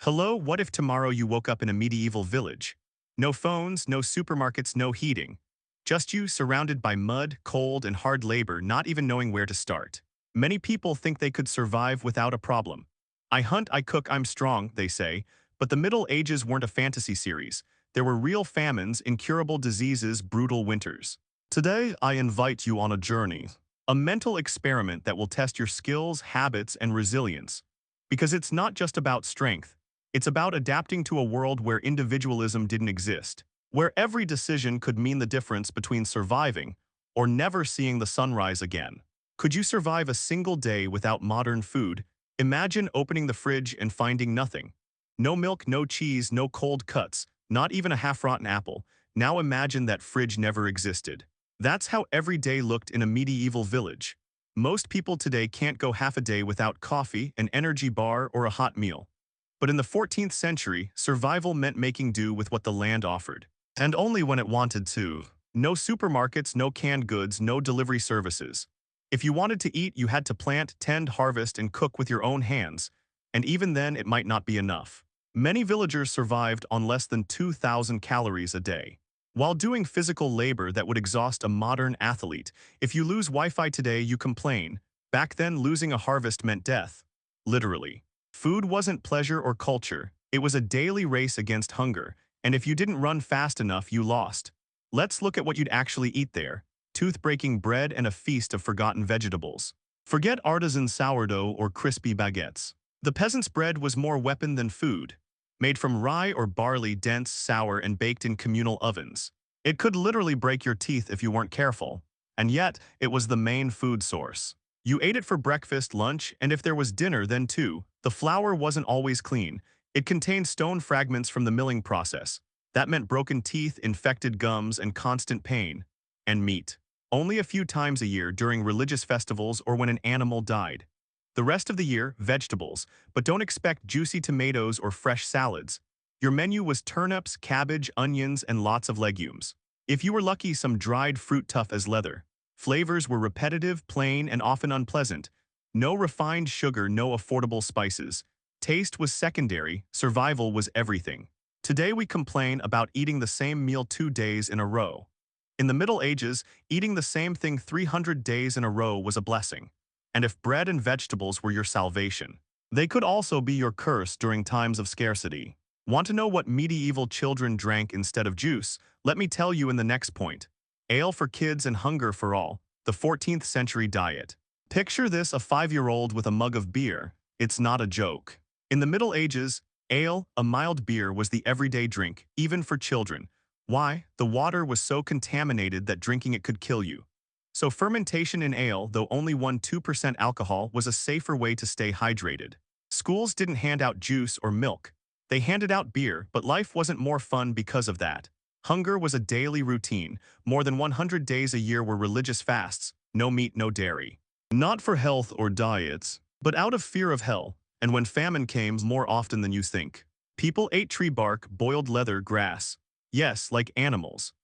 Hello, what if tomorrow you woke up in a medieval village? No phones, no supermarkets, no heating. Just you surrounded by mud, cold, and hard labor, not even knowing where to start. Many people think they could survive without a problem. I hunt, I cook, I'm strong, they say. But the Middle Ages weren't a fantasy series. There were real famines, incurable diseases, brutal winters. Today, I invite you on a journey. A mental experiment that will test your skills, habits, and resilience. Because it's not just about strength. It's about adapting to a world where individualism didn't exist, where every decision could mean the difference between surviving or never seeing the sunrise again. Could you survive a single day without modern food? Imagine opening the fridge and finding nothing. No milk, no cheese, no cold cuts, not even a half-rotten apple. Now imagine that fridge never existed. That's how every day looked in a medieval village. Most people today can't go half a day without coffee, an energy bar, or a hot meal. But in the 14th century, survival meant making do with what the land offered. And only when it wanted to. No supermarkets, no canned goods, no delivery services. If you wanted to eat, you had to plant, tend, harvest, and cook with your own hands. And even then, it might not be enough. Many villagers survived on less than 2,000 calories a day. While doing physical labor that would exhaust a modern athlete, if you lose Wi-Fi today, you complain. Back then, losing a harvest meant death. Literally. Food wasn't pleasure or culture, it was a daily race against hunger, and if you didn't run fast enough, you lost. Let's look at what you'd actually eat there. Tooth-breaking bread and a feast of forgotten vegetables. Forget artisan sourdough or crispy baguettes. The peasant's bread was more weapon than food. Made from rye or barley, dense, sour, and baked in communal ovens. It could literally break your teeth if you weren't careful. And yet, it was the main food source. You ate it for breakfast, lunch, and if there was dinner, then too. The flour wasn't always clean. It contained stone fragments from the milling process. That meant broken teeth, infected gums, and constant pain. And meat. Only a few times a year during religious festivals or when an animal died. The rest of the year, vegetables, but don't expect juicy tomatoes or fresh salads. Your menu was turnips, cabbage, onions, and lots of legumes. If you were lucky, some dried fruit tough as leather. Flavors were repetitive, plain, and often unpleasant. No refined sugar, no affordable spices. Taste was secondary, survival was everything. Today we complain about eating the same meal 2 days in a row. In the Middle Ages, eating the same thing 300 days in a row was a blessing. And if bread and vegetables were your salvation, they could also be your curse during times of scarcity. Want to know what medieval children drank instead of juice? Let me tell you in the next point. Ale for kids and hunger for all, the 14th century diet. Picture this, a 5-year-old with a mug of beer. It's not a joke. In the Middle Ages, ale, a mild beer, was the everyday drink, even for children. Why? The water was so contaminated that drinking it could kill you. So fermentation in ale, though only 2% alcohol, was a safer way to stay hydrated. Schools didn't hand out juice or milk. They handed out beer, but life wasn't more fun because of that. Hunger was a daily routine. More than 100 days a year were religious fasts. No meat, no dairy. Not for health or diets, but out of fear of hell. And when famine came, more often than you think. People ate tree bark, boiled leather, grass. Yes, like animals.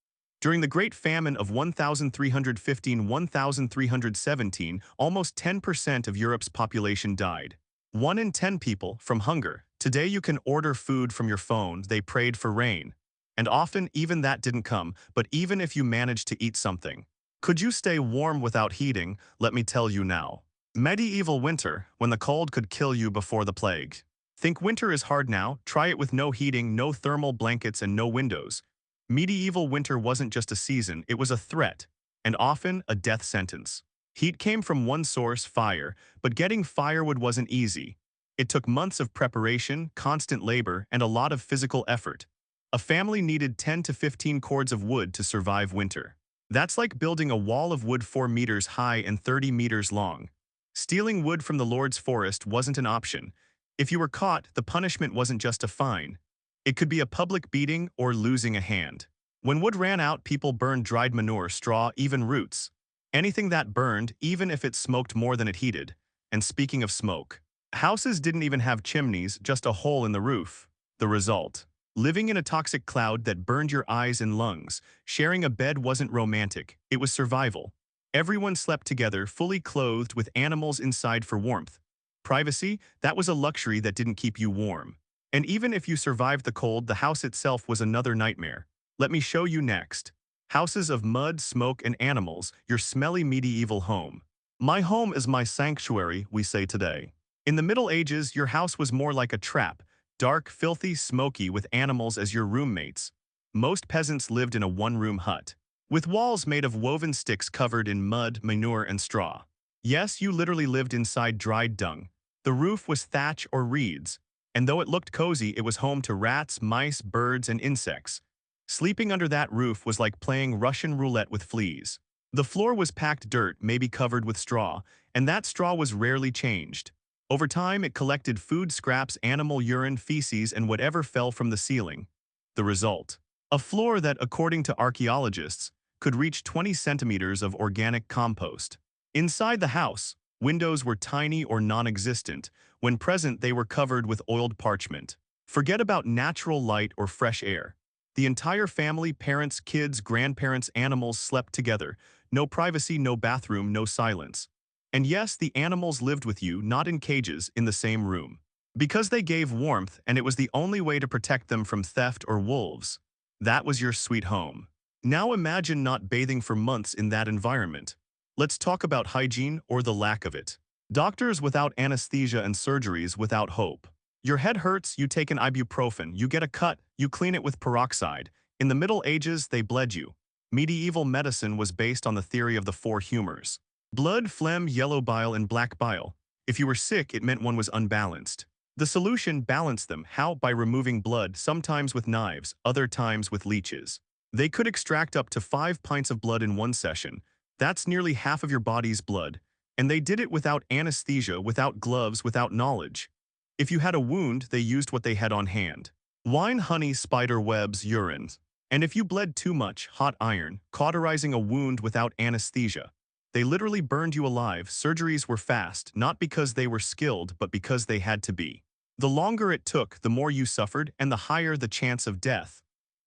During the Great Famine of 1315–1317, almost 10% of Europe's population died. 1 in 10 people from hunger. Today you can order food from your phone. They prayed for rain. And often, even that didn't come, but even if you managed to eat something. Could you stay warm without heating? Let me tell you now. Medieval winter, when the cold could kill you before the plague. Think winter is hard now? Try it with no heating, no thermal blankets, and no windows. Medieval winter wasn't just a season, it was a threat, and often a death sentence. Heat came from one source, fire, but getting firewood wasn't easy. It took months of preparation, constant labor, and a lot of physical effort. A family needed 10 to 15 cords of wood to survive winter. That's like building a wall of wood 4 meters high and 30 meters long. Stealing wood from the Lord's forest wasn't an option. If you were caught, the punishment wasn't just a fine. It could be a public beating or losing a hand. When wood ran out, people burned dried manure, straw, even roots. Anything that burned, even if it smoked more than it heated. And speaking of smoke, houses didn't even have chimneys, just a hole in the roof. The result: living in a toxic cloud that burned your eyes and lungs. Sharing a bed wasn't romantic, it was survival. Everyone slept together, fully clothed, with animals inside for warmth. Privacy, that was a luxury that didn't keep you warm. And even if you survived the cold, the house itself was another nightmare. Let me show you next. Houses of mud, smoke, and animals, your smelly medieval home. My home is my sanctuary, we say today. In the Middle Ages, your house was more like a trap, dark, filthy, smoky, with animals as your roommates. Most peasants lived in a one-room hut, with walls made of woven sticks covered in mud, manure, and straw. Yes, you literally lived inside dried dung. The roof was thatch or reeds, and though it looked cozy, it was home to rats, mice, birds, and insects. Sleeping under that roof was like playing Russian roulette with fleas. The floor was packed dirt, maybe covered with straw, and that straw was rarely changed. Over time, it collected food scraps, animal urine, feces, and whatever fell from the ceiling. The result? A floor that, according to archaeologists, could reach 20 centimeters of organic compost. Inside the house, windows were tiny or non-existent. When present, they were covered with oiled parchment. Forget about natural light or fresh air. The entire family, parents, kids, grandparents, animals slept together. No privacy, no bathroom, no silence. And yes, the animals lived with you, not in cages, in the same room. Because they gave warmth, and it was the only way to protect them from theft or wolves. That was your sweet home. Now imagine not bathing for months in that environment. Let's talk about hygiene, or the lack of it. Doctors without anesthesia and surgeries without hope. Your head hurts, you take an ibuprofen. You get a cut, you clean it with peroxide. In the Middle Ages, they bled you. Medieval medicine was based on the theory of the four humors: blood, phlegm, yellow bile, and black bile. If you were sick, it meant one was unbalanced. The solution: balanced them. How? By removing blood, sometimes with knives, other times with leeches. They could extract up to 5 pints of blood in one session. That's nearly half of your body's blood. And they did it without anesthesia, without gloves, without knowledge. If you had a wound, they used what they had on hand: wine, honey, spider webs, urine. And if you bled too much, hot iron, cauterizing a wound without anesthesia. They literally burned you alive. Surgeries were fast, not because they were skilled, but because they had to be. The longer it took, the more you suffered, and the higher the chance of death.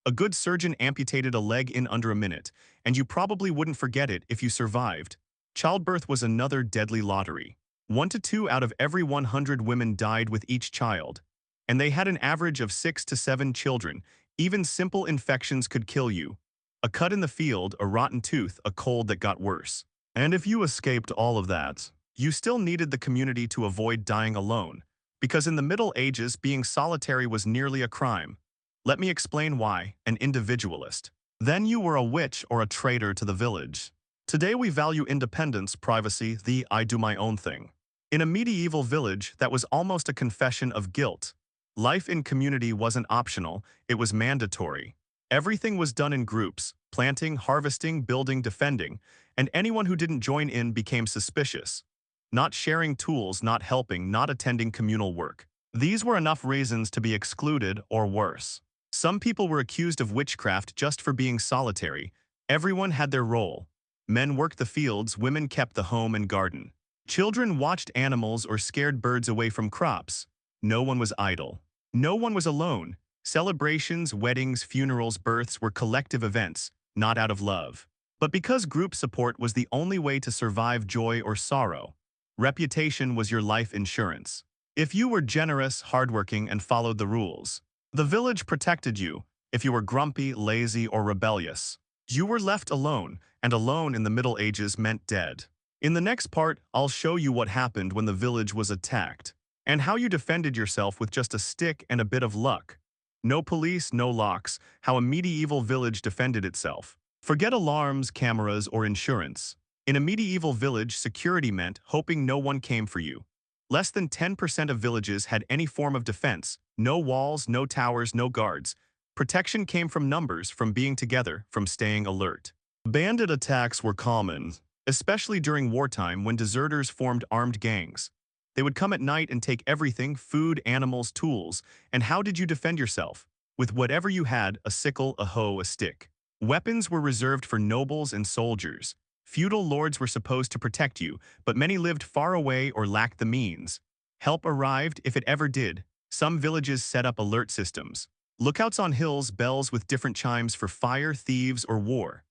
A good surgeon amputated a leg in under a minute, and you probably wouldn't forget it if you survived. Childbirth was another deadly lottery. 1 to 2 out of every 100 women died with each child, and they had an average of 6 to 7 children. Even simple infections could kill you. A cut in the field, a rotten tooth, a cold that got worse. And if you escaped all of that, you still needed the community to avoid dying alone, because in the Middle Ages, being solitary was nearly a crime. Let me explain why: an individualist. Then you were a witch or a traitor to the village. Today we value independence, privacy, the I do my own thing. In a medieval village, that was almost a confession of guilt. Life in community wasn't optional, it was mandatory. Everything was done in groups: planting, harvesting, building, defending, and anyone who didn't join in became suspicious. Not sharing tools, not helping, not attending communal work. These were enough reasons to be excluded, or worse. Some people were accused of witchcraft just for being solitary. Everyone had their role. Men worked the fields, women kept the home and garden. Children watched animals or scared birds away from crops. No one was idle. No one was alone. Celebrations, weddings, funerals, births were collective events, not out of love, but because group support was the only way to survive joy or sorrow. Reputation was your life insurance. If you were generous, hardworking, and followed the rules, the village protected you. If you were grumpy, lazy, or rebellious, you were left alone, and alone in the Middle Ages meant dead. In the next part, I'll show you what happened when the village was attacked, and how you defended yourself with just a stick and a bit of luck. No police, no locks, how a medieval village defended itself. Forget alarms, cameras, or insurance. In a medieval village, security meant hoping no one came for you. Less than 10% of villages had any form of defense: no walls, no towers, no guards. Protection came from numbers, from being together, from staying alert. Bandit attacks were common, especially during wartime when deserters formed armed gangs. They would come at night and take everything: food, animals, tools. And how did you defend yourself? With whatever you had: a sickle, a hoe, a stick. Weapons were reserved for nobles and soldiers. Feudal lords were supposed to protect you, but many lived far away or lacked the means. Help arrived, if it ever did. Some villages set up alert systems: lookouts on hills, bells with different chimes for fire, thieves, or war.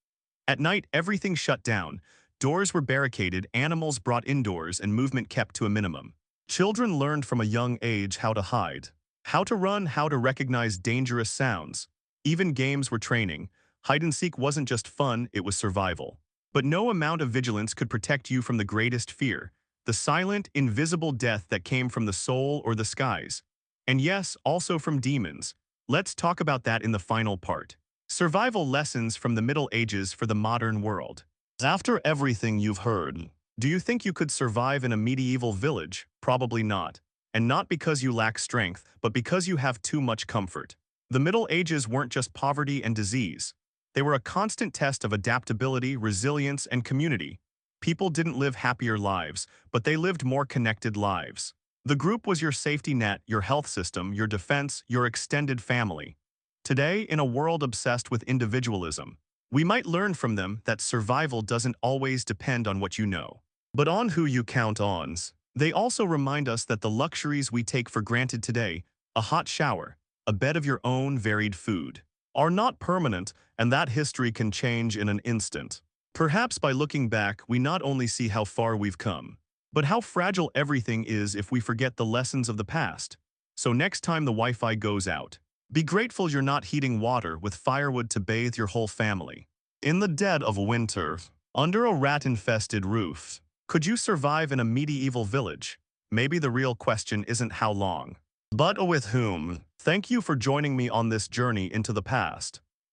At night, everything shut down. Doors were barricaded, animals brought indoors, and movement kept to a minimum. Children learned from a young age how to hide, How to run, how to recognize dangerous sounds. Even games were training. Hide and seek wasn't just fun, it was survival. But no amount of vigilance could protect you from the greatest fear, the silent, invisible death that came from the soul or the skies. And yes, also from demons. Let's talk about that in the final part. Survival lessons from the Middle Ages for the modern world. After everything you've heard, do you think you could survive in a medieval village? Probably not. And not because you lack strength, but because you have too much comfort. The Middle Ages weren't just poverty and disease. They were a constant test of adaptability, resilience, and community. People didn't live happier lives, but they lived more connected lives. The group was your safety net, your health system, your defense, your extended family. Today, in a world obsessed with individualism, we might learn from them that survival doesn't always depend on what you know, but on who you count on. They also remind us that the luxuries we take for granted today, a hot shower, a bed of your own varied food, are not permanent, and that history can change in an instant. Perhaps by looking back, we not only see how far we've come, but how fragile everything is if we forget the lessons of the past. So next time the Wi-Fi goes out, be grateful you're not heating water with firewood to bathe your whole family. In the dead of winter, under a rat-infested roof, could you survive in a medieval village? Maybe the real question isn't how long, but with whom. Thank you for joining me on this journey into the past.